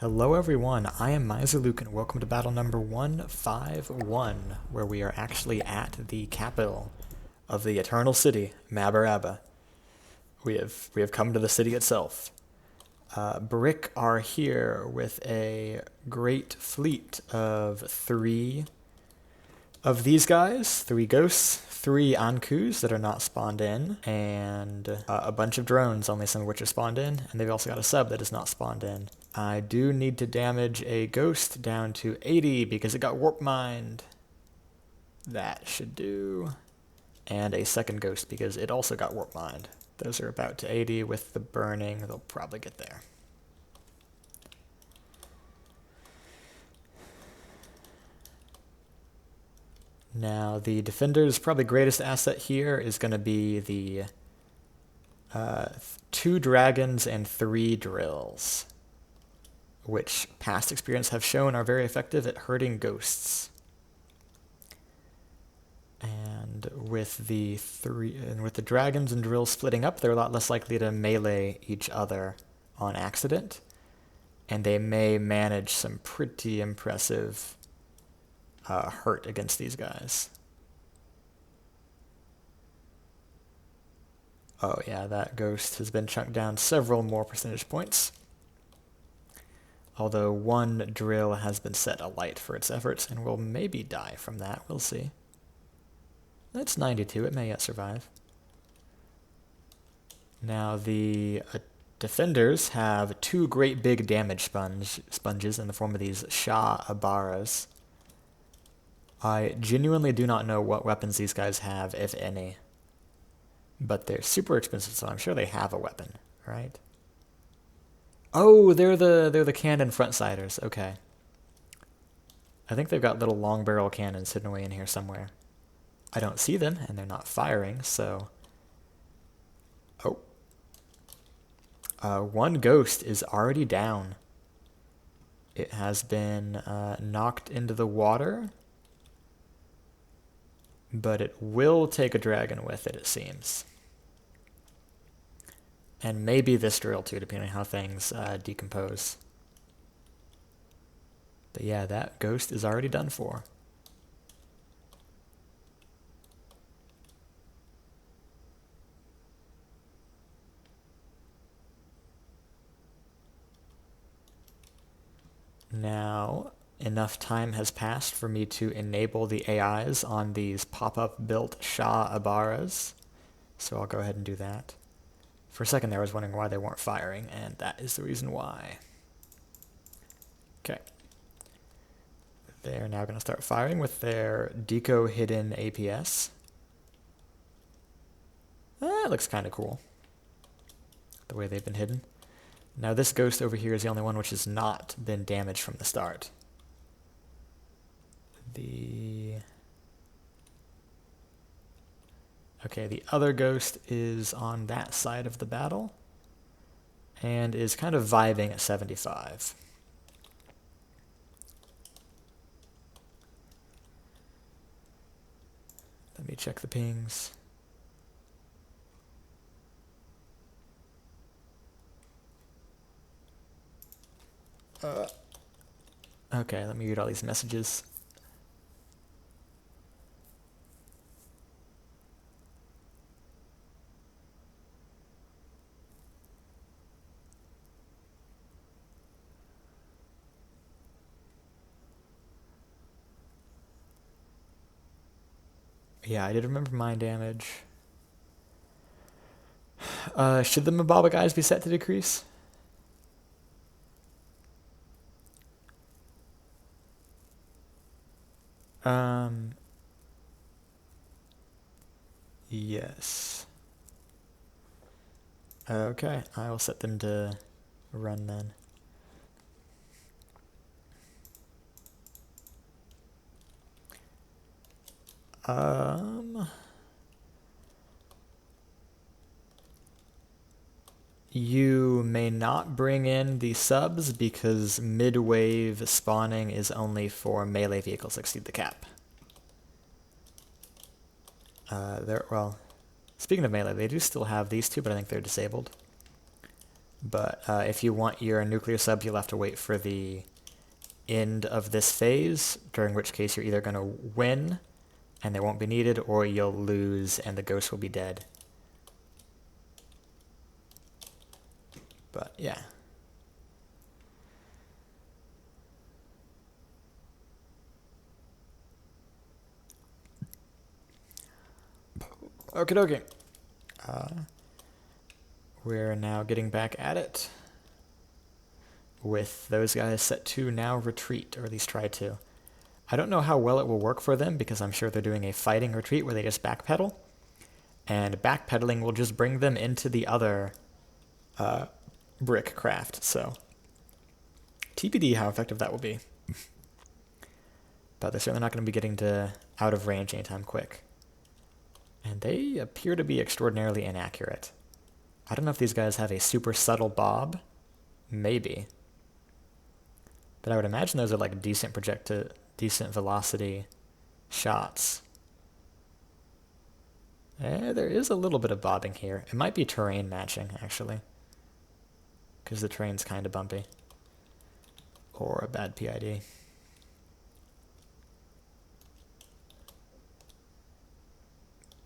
Hello everyone, I am Luke, and welcome to battle number 151, where we are actually at the capital of the Eternal City, Mabarrabha. We have come to the city itself. Brick are here with a great fleet of three of these guys, three ghosts, three Ankus that are not spawned in, and a bunch of drones, only some of which are spawned in, and they've also got a sub that is not spawned in. I do need to damage a ghost down to 80 because it got warp mined. That should do. And a second ghost because it also got warp mined. Those are about to 80 with the burning. They'll probably get there. Now, the defender's probably greatest asset here is going to be the 2 dragons and 3 drills, which past experience have shown are very effective at hurting ghosts. And with the dragons and drills splitting up, they're a lot less likely to melee each other on accident, and they may manage some pretty impressive hurt against these guys. Oh yeah, that ghost has been chunked down several more percentage points. Although one drill has been set alight for its efforts and will maybe die from that, we'll see. That's 92, it may yet survive. Now the defenders have 2 great big damage sponges in the form of these Shah Abaras. I genuinely do not know what weapons these guys have, if any. But they're super expensive, so I'm sure they have a weapon, right? Oh, they're the cannon frontsiders. Okay. I think they've got little long barrel cannons hidden away in here somewhere. I don't see them, and they're not firing, so... Oh. One ghost is already down. It has been knocked into the water, but it will take a dragon with it, it seems. And maybe this drill too, depending on how things decompose. But yeah, that ghost is already done for. Now, enough time has passed for me to enable the AIs on these pop-up built Shah Abaras. So I'll go ahead and do that. For a second there, I was wondering why they weren't firing, and that is the reason why. Okay. They're now going to start firing with their deco hidden APS. That looks kind of cool, the way they've been hidden. Now this ghost over here is the only one which has not been damaged from the start. Okay, the other ghost is on that side of the battle and is kind of vibing at 75. Let me check the pings. Okay, let me read all these messages. Yeah, I did remember mind damage. Should the Mababa guys be set to decrease? Yes. Okay, I will set them to run then. You may not bring in the subs because mid-wave spawning is only for melee vehicles that exceed the cap. Well, speaking of melee, they do still have these two, but I think they're disabled. But if you want your nuclear sub, you'll have to wait for the end of this phase, during which case you're either going to win and they won't be needed, or you'll lose and the ghost will be dead. But yeah. Okie dokie. We're now getting back at it with those guys set to now retreat, or at least try to. I don't know how well it will work for them because I'm sure they're doing a fighting retreat where they just backpedal, and backpedaling will just bring them into the other brick craft, so TPD how effective that will be. But they're certainly not going to be getting to out of range anytime quick. And they appear to be extraordinarily inaccurate. I don't know if these guys have a super subtle bob. Maybe. But I would imagine those are like decent velocity shots. There is a little bit of bobbing here. It might be terrain matching, actually. Because the terrain's kind of bumpy. Or a bad PID.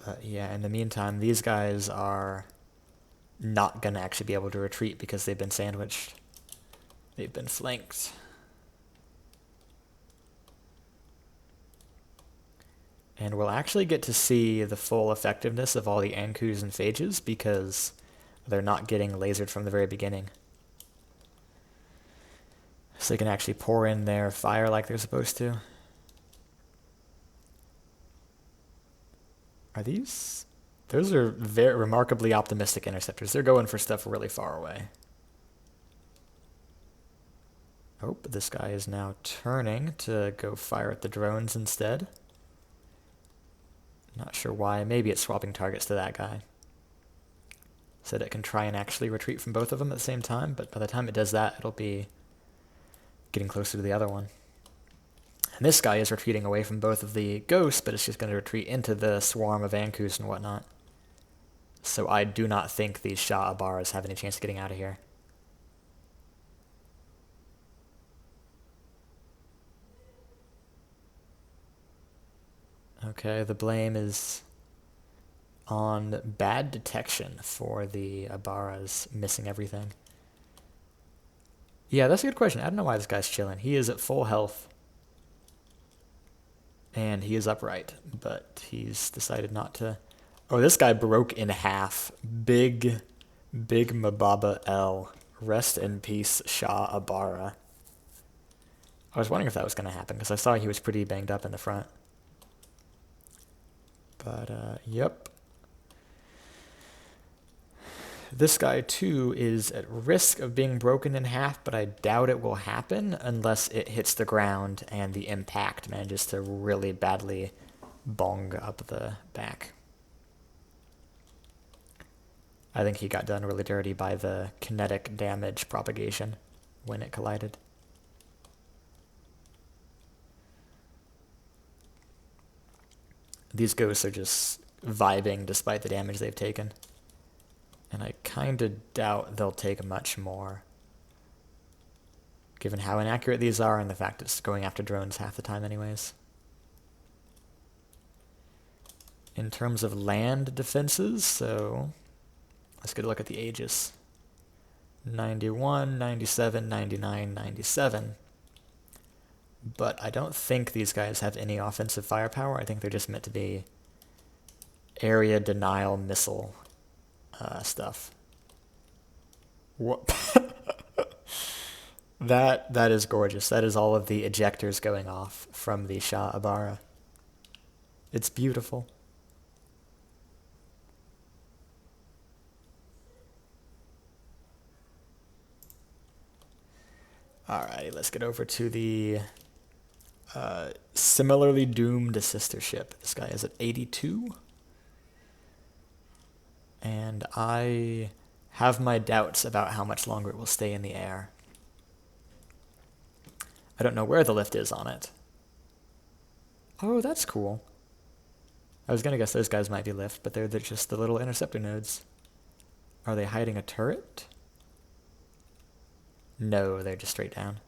But yeah, in the meantime, these guys are not going to actually be able to retreat because they've been sandwiched. They've been flanked. And we'll actually get to see the full effectiveness of all the Ankus and Phages because they're not getting lasered from the very beginning. So they can actually pour in their fire like they're supposed to. Are these? Those are very remarkably optimistic interceptors. They're going for stuff really far away. Oh, this guy is now turning to go fire at the drones instead. Not sure why. Maybe it's swapping targets to that guy, so that it can try and actually retreat from both of them at the same time, but by the time it does that, it'll be getting closer to the other one. And this guy is retreating away from both of the ghosts, but it's just going to retreat into the swarm of Ankus and whatnot. So I do not think these Shah Abaras have any chance of getting out of here. Okay, the blame is on bad detection for the Abaras missing everything. Yeah, that's a good question. I don't know why this guy's chilling. He is at full health. And he is upright, but he's decided not to. Oh, this guy broke in half. Big Mababa L. Rest in peace, Shah Abara. I was wondering if that was going to happen, because I saw he was pretty banged up in the front. But, yep. This guy, too, is at risk of being broken in half, but I doubt it will happen unless it hits the ground and the impact manages to really badly bong up the back. I think he got done really dirty by the kinetic damage propagation when it collided. These ghosts are just vibing despite the damage they've taken. And I kind of doubt they'll take much more, given how inaccurate these are and the fact it's going after drones half the time anyways. In terms of land defenses, so let's get a look at the ages. 91, 97, 99, 97. But I don't think these guys have any offensive firepower. I think they're just meant to be area denial missile stuff. What? That is gorgeous. That is all of the ejectors going off from the Shah Abara. It's beautiful. Alrighty, let's get over to the similarly doomed sister ship. This guy is at 82. And I have my doubts about how much longer it will stay in the air. I don't know where the lift is on it. Oh, that's cool. I was gonna guess those guys might be lift, but they're just the little interceptor nodes. Are they hiding a turret? No, they're just straight down.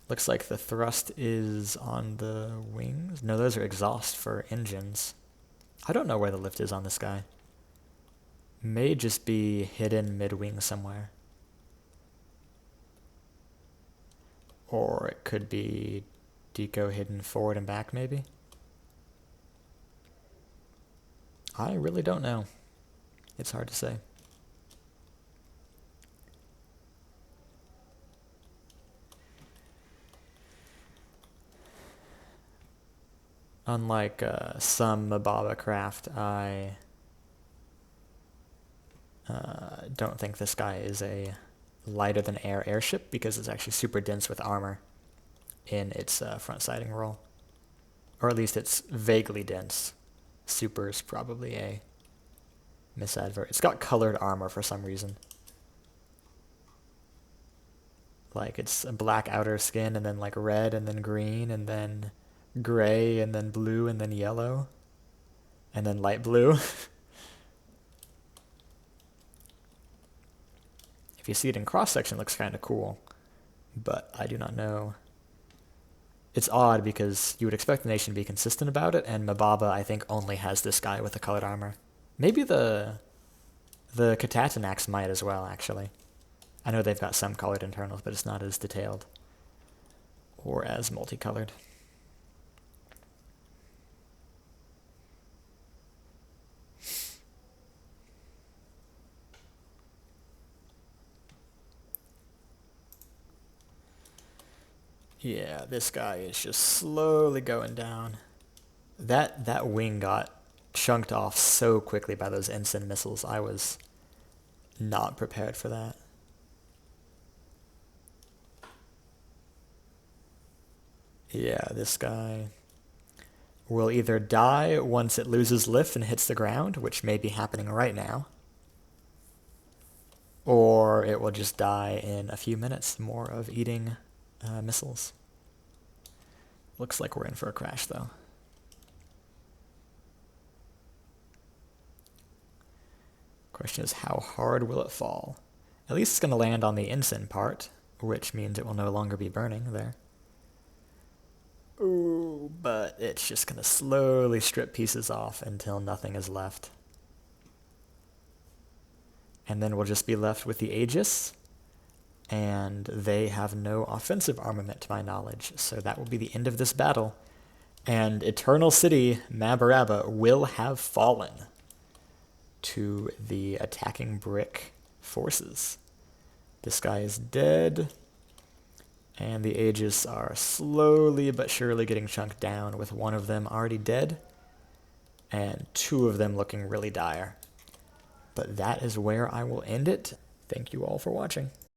Looks like the thrust is on the wings. No, those are exhaust for engines. I don't know where the lift is on this guy. May just be hidden mid-wing somewhere. Or it could be deco hidden forward and back, maybe? I really don't know. It's hard to say. Unlike some Mababa craft, I don't think this guy is a lighter than air airship because it's actually super dense with armor in its front siding roll. Or at least it's vaguely dense. Super is probably a misadvert. It's got colored armor for some reason. Like it's a black outer skin and then like red and then green and then gray and then blue and then yellow and then light blue. If you see it in cross section, it looks kind of cool, but I do not know. It's odd because you would expect the nation to be consistent about it, and Mababa I think only has this guy with the colored armor. Maybe the Katatanax might as well, actually. I know they've got some colored internals, but it's not as detailed or as multicolored. Yeah, this guy is just slowly going down. That wing got chunked off so quickly by those ensign missiles. I was not prepared for that. Yeah, this guy will either die once it loses lift and hits the ground, which may be happening right now, or it will just die in a few minutes more of eating missiles. Looks like we're in for a crash, though. Question is, how hard will it fall? At least it's going to land on the ensign part, which means it will no longer be burning there. Ooh, but it's just going to slowly strip pieces off until nothing is left. And then we'll just be left with the Aegis, and they have no offensive armament to my knowledge, so that will be the end of this battle. And Eternal City, Mabarrabha, will have fallen to the attacking brick forces. This guy is dead, and the Aegis are slowly but surely getting chunked down, with one of them already dead, and two of them looking really dire. But that is where I will end it. Thank you all for watching.